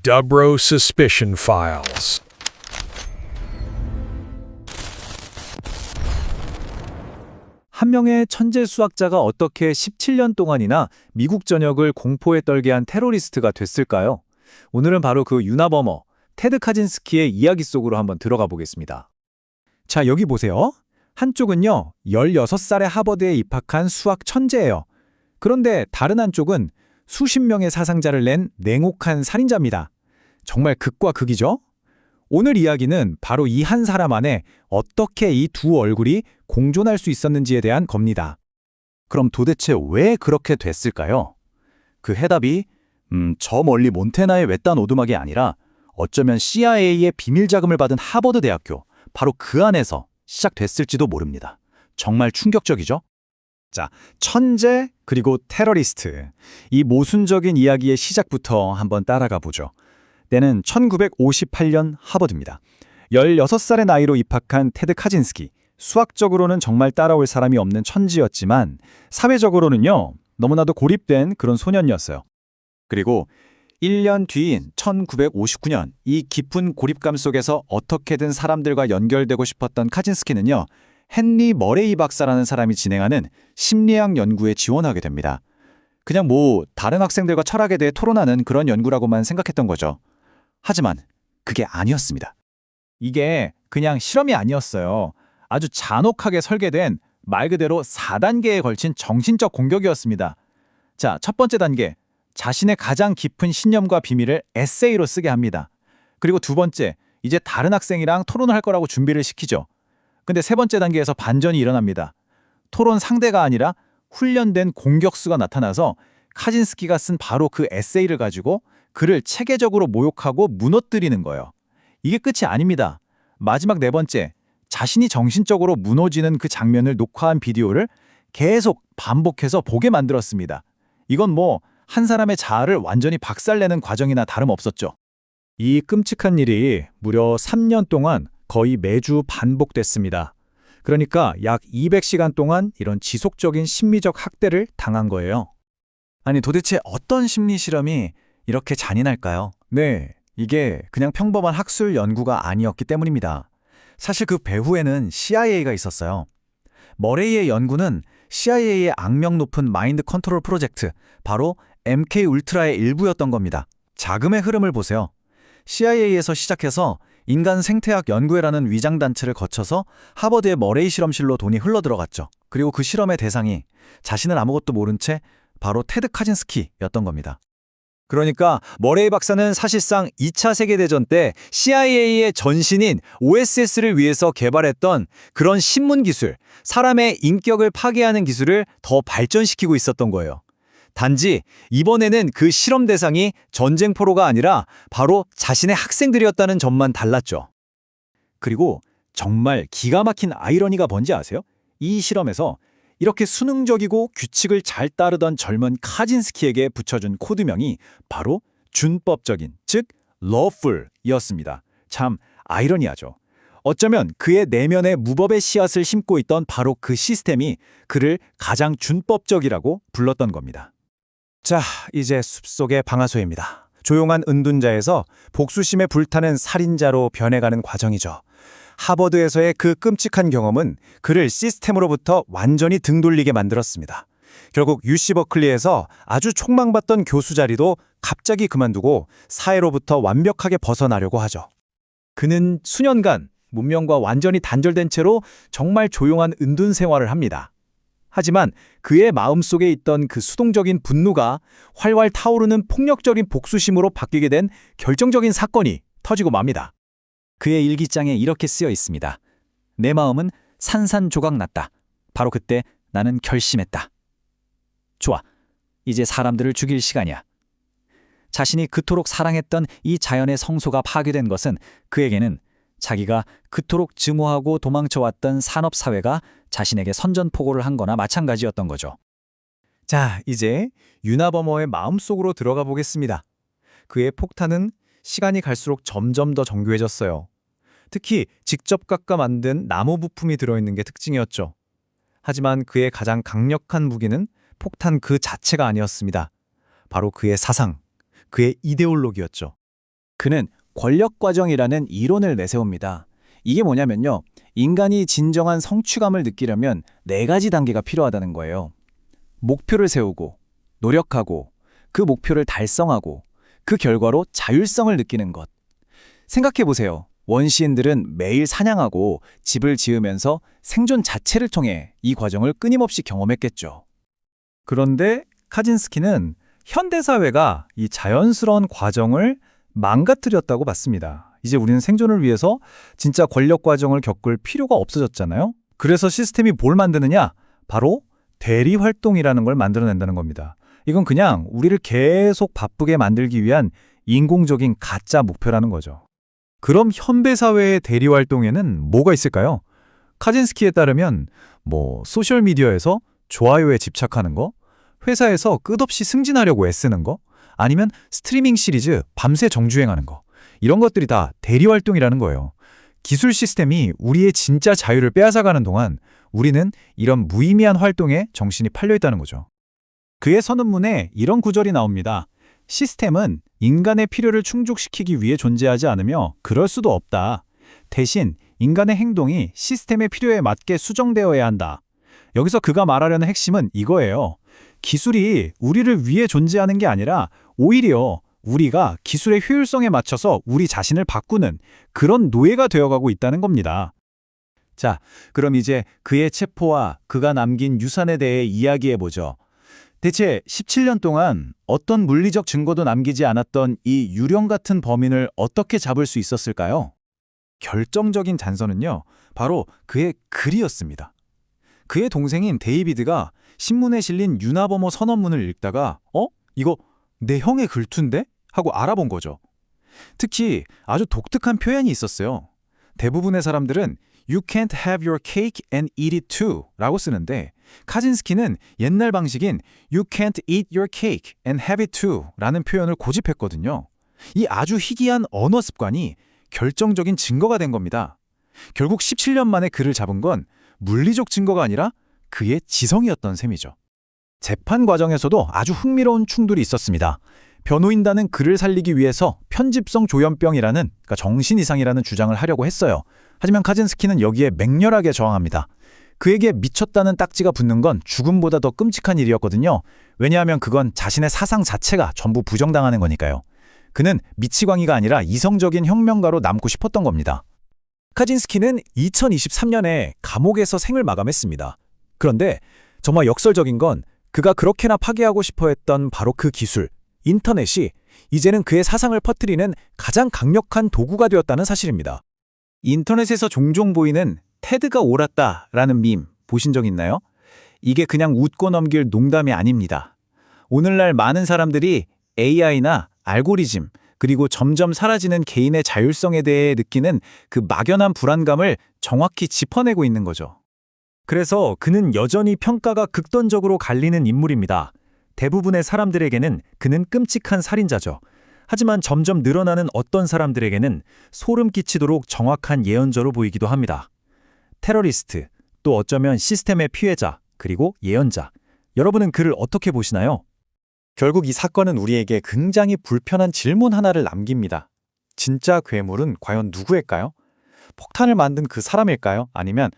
Dubro Suspicion Files. 한 명의 천재 수학자가 어떻게 17년 동안이나 미국 전역을 공포에 떨게 한 테러리스트가 됐을까요? 오늘은 바로 그 유나버머, 테드 카진스키의 이야기 속으로 한번 들어가 보겠습니다. 자, 여기 보세요. 한쪽은요, 16살에 하버드에 입학한 수학 천재예요. 그런데 다른 한쪽은 수십 명의 사상자를 낸 냉혹한 살인자입니다. 정말 극과 극이죠? 오늘 이야기는 바로 이 한 사람 안에 어떻게 이 두 얼굴이 공존할 수 있었는지에 대한 겁니다. 그럼 도대체 왜 그렇게 됐을까요? 그 해답이 저 멀리 몬태나의 외딴 오두막이 아니라 어쩌면 CIA의 비밀 자금을 받은 하버드 대학교, 바로 그 안에서 시작됐을지도 모릅니다. 정말 충격적이죠? 자, 천재 그리고 테러리스트. 이 모순적인 이야기의 시작부터 한번 따라가 보죠. 때는 1958년 하버드입니다. 16살의 나이로 입학한 테드 카진스키. 수학적으로는 정말 따라올 사람이 없는 천지였지만 사회적으로는요, 너무나도 고립된 그런 소년이었어요. 그리고 1년 뒤인 1959년, 이 깊은 고립감 속에서 어떻게든 사람들과 연결되고 싶었던 카진스키는요, 헨리 머레이 박사라는 사람이 진행하는 심리학 연구에 지원하게 됩니다. 그냥 다른 학생들과 철학에 대해 토론하는 그런 연구라고만 생각했던 거죠. 하지만 그게 아니었습니다. 이게 그냥 실험이 아니었어요. 아주 잔혹하게 설계된 말 그대로 4단계에 걸친 정신적 공격이었습니다. 자, 첫 번째 단계. 자신의 가장 깊은 신념과 비밀을 에세이로 쓰게 합니다. 그리고 두 번째, 이제 다른 학생이랑 토론을 할 거라고 준비를 시키죠. 근데 세 번째 단계에서 반전이 일어납니다. 토론 상대가 아니라 훈련된 공격수가 나타나서 카진스키가 쓴 바로 그 에세이를 가지고 그를 체계적으로 모욕하고 무너뜨리는 거예요. 이게 끝이 아닙니다. 마지막 네 번째, 자신이 정신적으로 무너지는 그 장면을 녹화한 비디오를 계속 반복해서 보게 만들었습니다. 이건 한 사람의 자아를 완전히 박살내는 과정이나 다름없었죠. 이 끔찍한 일이 무려 3년 동안 거의 매주 반복됐습니다. 그러니까 약 200시간 동안 이런 지속적인 심리적 학대를 당한 거예요. 아니, 도대체 어떤 심리 실험이 이렇게 잔인할까요? 네, 이게 그냥 평범한 학술 연구가 아니었기 때문입니다. 사실 그 배후에는 CIA가 있었어요. 머레이의 연구는 CIA의 악명 높은 마인드 컨트롤 프로젝트, 바로 MK 울트라의 일부였던 겁니다. 자금의 흐름을 보세요. CIA에서 시작해서 인간 생태학 연구회라는 위장단체를 거쳐서 하버드의 머레이 실험실로 돈이 흘러들어갔죠. 그리고 그 실험의 대상이 자신은 아무것도 모른 채 바로 테드 카진스키였던 겁니다. 그러니까 머레이 박사는 사실상 2차 세계대전 때 CIA의 전신인 OSS를 위해서 개발했던 그런 신문 기술, 사람의 인격을 파괴하는 기술을 더 발전시키고 있었던 거예요. 단지 이번에는 그 실험 대상이 전쟁 포로가 아니라 바로 자신의 학생들이었다는 점만 달랐죠. 그리고 정말 기가 막힌 아이러니가 뭔지 아세요? 이 실험에서 이렇게 수능적이고 규칙을 잘 따르던 젊은 카진스키에게 붙여준 코드명이 바로 준법적인, 즉 lawful이었습니다. 참 아이러니하죠. 어쩌면 그의 내면에 무법의 씨앗을 심고 있던 바로 그 시스템이 그를 가장 준법적이라고 불렀던 겁니다. 자, 이제 숲속의 방아쇠입니다. 조용한 은둔자에서 복수심에 불타는 살인자로 변해가는 과정이죠. 하버드에서의 그 끔찍한 경험은 그를 시스템으로부터 완전히 등 돌리게 만들었습니다. 결국 UC 버클리에서 아주 촉망받던 교수 자리도 갑자기 그만두고 사회로부터 완벽하게 벗어나려고 하죠. 그는 수년간 문명과 완전히 단절된 채로 정말 조용한 은둔 생활을 합니다. 하지만 그의 마음속에 있던 그 수동적인 분노가 활활 타오르는 폭력적인 복수심으로 바뀌게 된 결정적인 사건이 터지고 맙니다. 그의 일기장에 이렇게 쓰여 있습니다. 내 마음은 산산조각 났다. 바로 그때 나는 결심했다. 좋아, 이제 사람들을 죽일 시간이야. 자신이 그토록 사랑했던 이 자연의 성소가 파괴된 것은 그에게는 자기가 그토록 증오하고 도망쳐왔던 산업사회가 자신에게 선전포고를 한 거나 마찬가지였던 거죠. 자, 이제 유나버머의 마음속으로 들어가 보겠습니다. 그의 폭탄은 시간이 갈수록 점점 더 정교해졌어요. 특히 직접 깎아 만든 나무 부품이 들어있는 게 특징이었죠. 하지만 그의 가장 강력한 무기는 폭탄 그 자체가 아니었습니다. 바로 그의 사상, 그의 이데올로기였죠. 그는 권력과정이라는 이론을 내세웁니다. 이게 뭐냐면요. 인간이 진정한 성취감을 느끼려면 4가지 단계가 필요하다는 거예요. 목표를 세우고, 노력하고, 그 목표를 달성하고, 그 결과로 자율성을 느끼는 것. 생각해보세요. 원시인들은 매일 사냥하고 집을 지으면서 생존 자체를 통해 이 과정을 끊임없이 경험했겠죠. 그런데 카진스키는 현대사회가 이 자연스러운 과정을 망가뜨렸다고 봤습니다. 이제 우리는 생존을 위해서 진짜 권력 과정을 겪을 필요가 없어졌잖아요. 그래서 시스템이 뭘 만드느냐? 바로 대리활동이라는 걸 만들어낸다는 겁니다. 이건 그냥 우리를 계속 바쁘게 만들기 위한 인공적인 가짜 목표라는 거죠. 그럼 현대사회의 대리활동에는 뭐가 있을까요? 카진스키에 따르면 소셜미디어에서 좋아요에 집착하는 거, 회사에서 끝없이 승진하려고 애쓰는 거, 아니면 스트리밍 시리즈 밤새 정주행하는 거, 이런 것들이 다 대리활동이라는 거예요. 기술 시스템이 우리의 진짜 자유를 빼앗아가는 동안 우리는 이런 무의미한 활동에 정신이 팔려있다는 거죠. 그의 선언문에 이런 구절이 나옵니다. 시스템은 인간의 필요를 충족시키기 위해 존재하지 않으며 그럴 수도 없다. 대신 인간의 행동이 시스템의 필요에 맞게 수정되어야 한다. 여기서 그가 말하려는 핵심은 이거예요. 기술이 우리를 위해 존재하는 게 아니라 오히려 우리가 기술의 효율성에 맞춰서 우리 자신을 바꾸는 그런 노예가 되어가고 있다는 겁니다. 자, 그럼 이제 그의 체포와 그가 남긴 유산에 대해 이야기해보죠. 대체 17년 동안 어떤 물리적 증거도 남기지 않았던 이 유령 같은 범인을 어떻게 잡을 수 있었을까요? 결정적인 잔선은요, 바로 그의 글이었습니다. 그의 동생인 데이비드가 신문에 실린 유나버머 선언문을 읽다가 이거 내 형의 글투인데? 하고 알아본 거죠. 특히 아주 독특한 표현이 있었어요. 대부분의 사람들은 You can't have your cake and eat it too 라고 쓰는데 카진스키는 옛날 방식인 You can't eat your cake and have it too 라는 표현을 고집했거든요. 이 아주 희귀한 언어 습관이 결정적인 증거가 된 겁니다. 결국 17년 만에 그를 잡은 건 물리적 증거가 아니라 그의 지성이었던 셈이죠. 재판 과정에서도 아주 흥미로운 충돌이 있었습니다. 변호인단은 그를 살리기 위해서 편집성 조현병이라는, 그러니까 정신 이상이라는 주장을 하려고 했어요. 하지만 카진스키는 여기에 맹렬하게 저항합니다. 그에게 미쳤다는 딱지가 붙는 건 죽음보다 더 끔찍한 일이었거든요. 왜냐하면 그건 자신의 사상 자체가 전부 부정당하는 거니까요. 그는 미치광이가 아니라 이성적인 혁명가로 남고 싶었던 겁니다. 카진스키는 2023년에 감옥에서 생을 마감했습니다. 그런데 정말 역설적인 건 그가 그렇게나 파괴하고 싶어 했던 바로 그 기술, 인터넷이 이제는 그의 사상을 퍼뜨리는 가장 강력한 도구가 되었다는 사실입니다. 인터넷에서 종종 보이는 테드가 옳았다라는 밈 보신 적 있나요? 이게 그냥 웃고 넘길 농담이 아닙니다. 오늘날 많은 사람들이 AI나 알고리즘, 그리고 점점 사라지는 개인의 자율성에 대해 느끼는 그 막연한 불안감을 정확히 짚어내고 있는 거죠. 그래서 그는 여전히 평가가 극단적으로 갈리는 인물입니다. 대부분의 사람들에게는 그는 끔찍한 살인자죠. 하지만 점점 늘어나는 어떤 사람들에게는 소름 끼치도록 정확한 예언자로 보이기도 합니다. 테러리스트, 또 어쩌면 시스템의 피해자, 그리고 예언자. 여러분은 그를 어떻게 보시나요? 결국 이 사건은 우리에게 굉장히 불편한 질문 하나를 남깁니다. 진짜 괴물은 과연 누구일까요? 폭탄을 만든 그 사람일까요? 아니면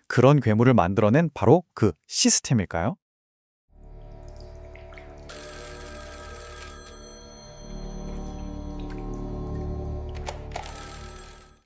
그런 괴물을 만들어낸 바로 그 시스템일까요?